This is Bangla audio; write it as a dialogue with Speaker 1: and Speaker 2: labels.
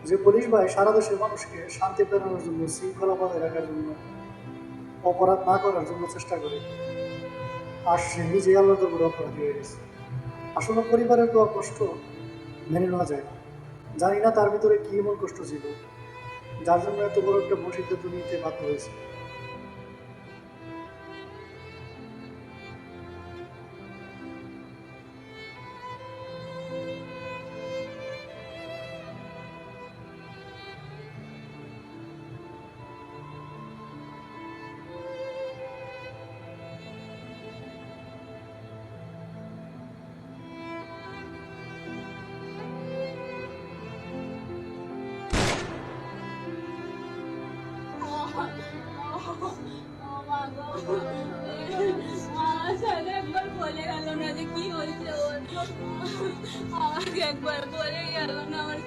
Speaker 1: যে পুলিশ ভাই সারা দেশের মানুষকে শান্তি ফেরানোর জন্য, শৃঙ্খলা বজায় রাখার জন্য, অপরাধ না করার জন্য চেষ্টা করে, আর সে নিজে আল্লাহর দরবারে অপরাধী হয়ে গেছে। আসলে পরিবারের তো কষ্ট মেনে নেওয়া যায় না। জানি না তার ভিতরে কি এমন কষ্ট ছিল যার জন্য এত বড় একটা ভুল সিদ্ধান্ত নিতে বাধ্য হয়েছে।
Speaker 2: আমার সাথে একবার বলে গেল না যে কি হয়েছে ওর, আমাকে একবার বলে গেল না আমার